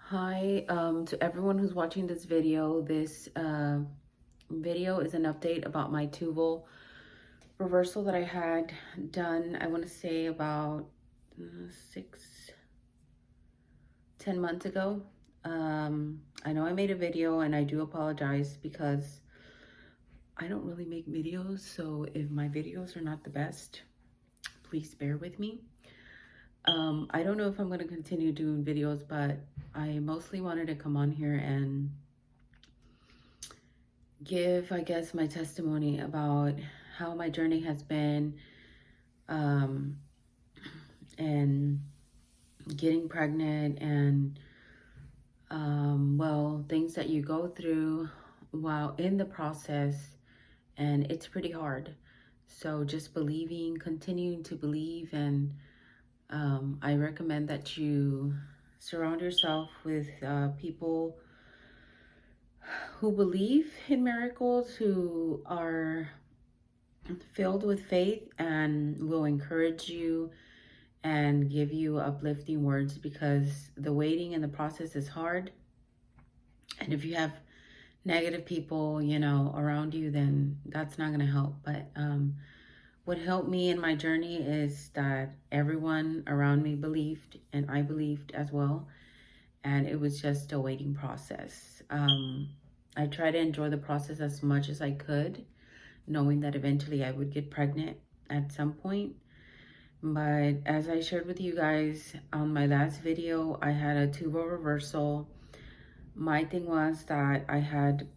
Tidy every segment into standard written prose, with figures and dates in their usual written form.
Hi, to everyone who's watching this video. This video is an update about my Tubal reversal that I had done, I want to say about 10 months ago. I know I made a video and I do apologize because I don't really make videos. So if my videos are not the best, please bear with me. I don't know if I'm going to continue doing videos, but I mostly wanted to come on here and give, I guess, my testimony about how my journey has been, um, and getting pregnant and, well, things that you go through while in the process, and it's pretty hard. So just believing, continuing to believe, and I recommend that you surround yourself with people who believe in miracles, who are filled with faith and will encourage you and give you uplifting words, because the waiting and the process is hard. And if you have negative people, around you, then that's not going to help. But what helped me in my journey is that everyone around me believed, and I believed as well. And it was just a waiting process. I tried to enjoy the process as much as I could, knowing that eventually I would get pregnant at some point. But as I shared with you guys on my last video, I had a tubal reversal. My thing was that I had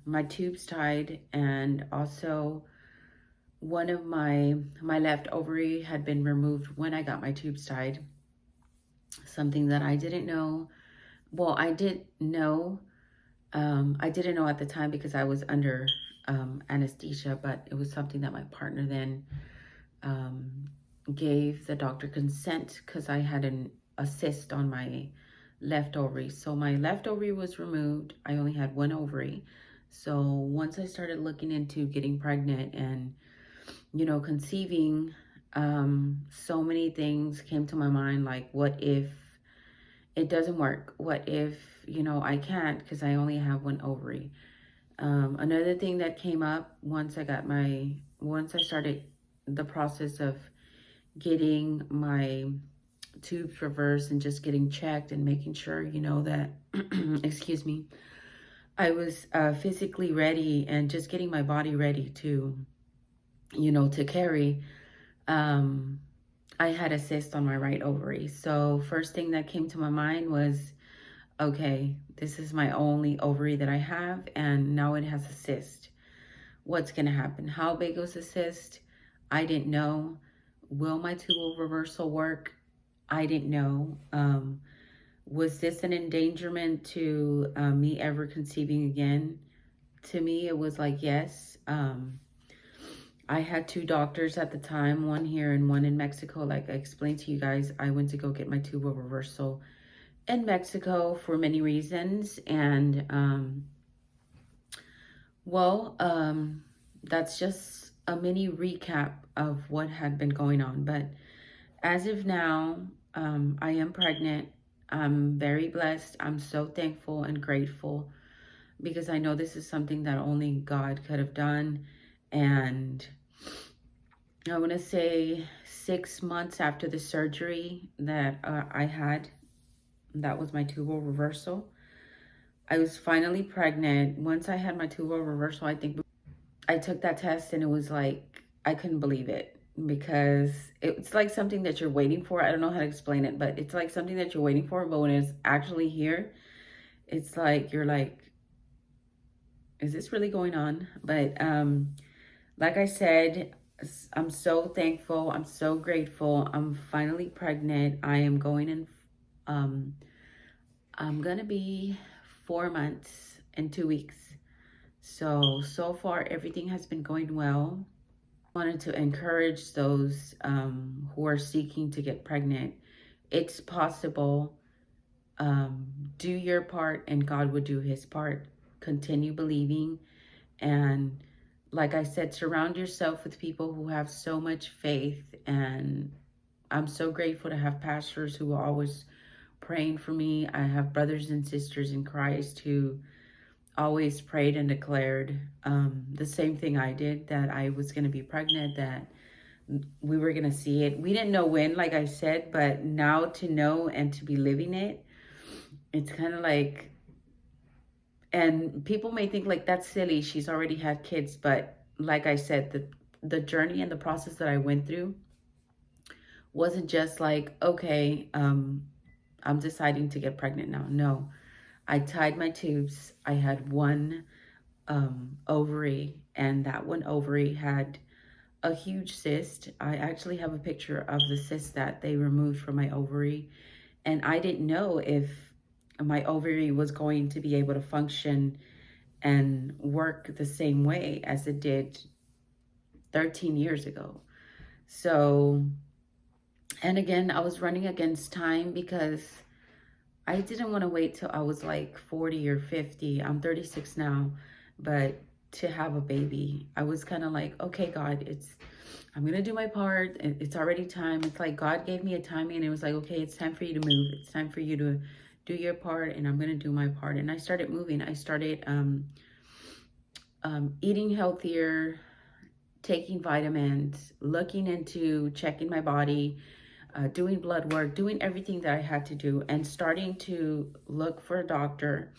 my tubes tied, and also one of my left ovary had been removed when I got my tubes tied. Something that I didn't know. Well, I did know. I didn't know at the time because I was under anesthesia, but it was something that my partner then gave the doctor consent, because I had a cyst on my left ovary. So my left ovary was removed. I only had one ovary. So once I started looking into getting pregnant and, conceiving, so many things came to my mind, like, what if it doesn't work? What if, I can't because I only have one ovary? Another thing that came up once I started the process of getting my tubes reversed and just getting checked and making sure, that, excuse me, I was physically ready, and just getting my body ready to, to carry. I had a cyst on my right ovary. So first thing that came to my mind was, okay, this is my only ovary that I have, and now it has a cyst. What's going to happen? How big was the cyst? I didn't know. Will my tubal reversal work? I didn't know. Was this an endangerment to me ever conceiving again? To me, it was like, yes. I had two doctors at the time, one here and one in Mexico. Like I explained to you guys, I went to go get my tubal reversal in Mexico for many reasons. And, that's just a mini recap of what had been going on. But as of now, I am pregnant. I'm very blessed. I'm so thankful and grateful, because I know this is something that only God could have done. And I want to say 6 months after the surgery that I had, that was my tubal reversal, I was finally pregnant. Once I had my tubal reversal, I think I took that test, and it was like, I couldn't believe it, because it's like something that you're waiting for. I don't know how to explain it, but it's like something that you're waiting for, but when it's actually here, it's like, you're like, is this really going on? But like I said, I'm so thankful. I'm so grateful. I'm finally pregnant. I am going in, I'm gonna be 4 months and 2 weeks. So far, everything has been going well. I wanted to encourage those who are seeking to get pregnant. It's possible. Do your part, and God will do his part. Continue believing. And like I said, surround yourself with people who have so much faith. And I'm so grateful to have pastors who will always praying for me. I have brothers and sisters in Christ who always prayed and declared the same thing I did, that I was going to be pregnant, that we were going to see it. We didn't know when, like I said, but now to know and to be living it, it's kind of like, and people may think like that's silly, she's already had kids, but like I said, the journey and the process that I went through wasn't just like, okay, I'm deciding to get pregnant now. No, I tied my tubes. I had one ovary, and that one ovary had a huge cyst. I actually have a picture of the cyst that they removed from my ovary, and I didn't know if my ovary was going to be able to function and work the same way as it did 13 years ago. So, and again, I was running against time because I didn't want to wait till I was like 40 or 50. I'm 36 now, but to have a baby, I was kind of like, okay, God, I'm going to do my part. It's already time. It's like God gave me a timing, and it was like, okay, it's time for you to move. It's time for you to do your part, and I'm going to do my part. And I started moving. I started eating healthier, taking vitamins, looking into checking my body, doing blood work, doing everything that I had to do, and starting to look for a doctor.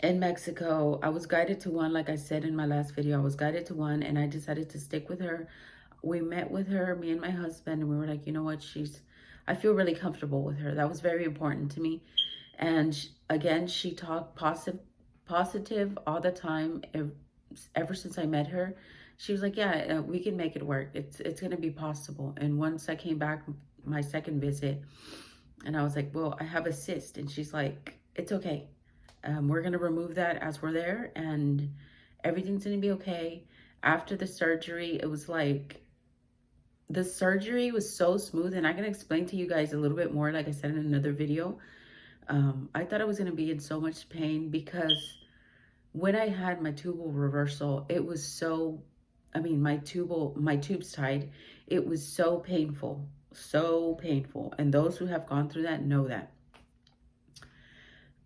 In Mexico, I was guided to one, like I said in my last video, I was guided to one, and I decided to stick with her. We met with her, me and my husband, and we were like, you know what, I feel really comfortable with her. That was very important to me. And again, she talked positive all the time. Ever since I met her, she was like, yeah, we can make it work. It's going to be possible. And once I came back, my second visit, and I was like, well, I have a cyst. And she's like, it's okay. We're going to remove that as we're there, and everything's going to be okay. After the surgery, it was like, the surgery was so smooth, and I can explain to you guys a little bit more, like I said in another video. I thought I was going to be in so much pain because when I had my tubal reversal, it was so, I mean, my tubes tied, it was so painful, so painful. And those who have gone through that know that.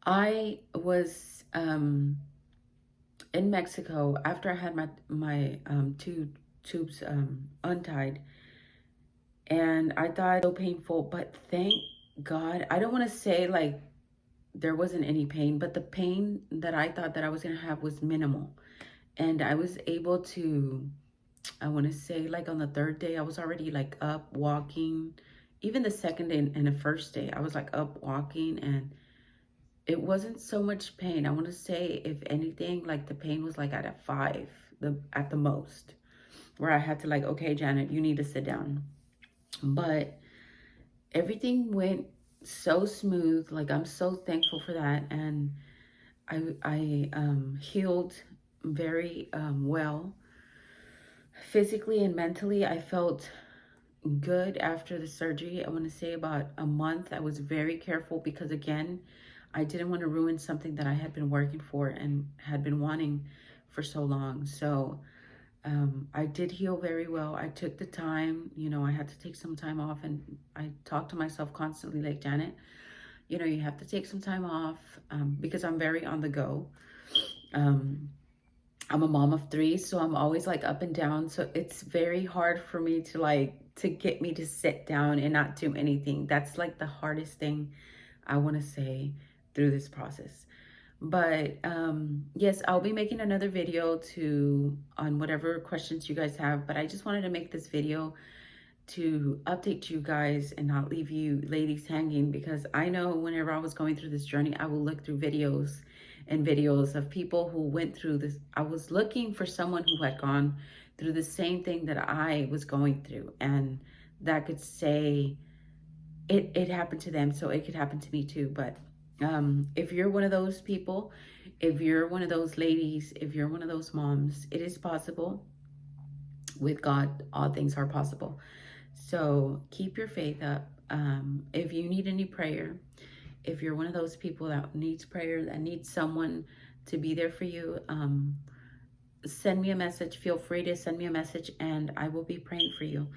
I was in Mexico after I had my two tubes untied, and I thought it was so painful, but thank God, I don't want to say like there wasn't any pain, but the pain that I thought that I was going to have was minimal. And I was able to, I want to say like on the third day, I was already like up walking. Even the second day and the first day, I was like up walking, and it wasn't so much pain. I want to say, if anything, like the pain was like at a 5, at the most, where I had to like, okay, Janet, you need to sit down. But everything went so smooth. Like, I'm so thankful for that. And I healed very well. Physically and mentally, I felt good after the surgery. I want to say about a month. I was very careful because, again, I didn't want to ruin something that I had been working for and had been wanting for so long. So I did heal very well. I took the time, you know, I had to take some time off, and I talked to myself constantly like, Janet, you know, you have to take some time off because I'm very on the go. I'm a mom of 3, so I'm always like up and down. So it's very hard for me to get me to sit down and not do anything. That's like the hardest thing I want to say through this process. But yes, I'll be making another video on whatever questions you guys have. But I just wanted to make this video to update you guys and not leave you ladies hanging, because I know whenever I was going through this journey, I will look through videos and videos of people who went through this. I was looking for someone who had gone through the same thing that I was going through, and that could say it happened to them, so it could happen to me too. But if you're one of those people, if you're one of those ladies, if you're one of those moms, it is possible. With God, all things are possible. So keep your faith up. If you need any prayer, if you're one of those people that needs prayer, that needs someone to be there for you, send me a message. Feel free to send me a message, and I will be praying for you.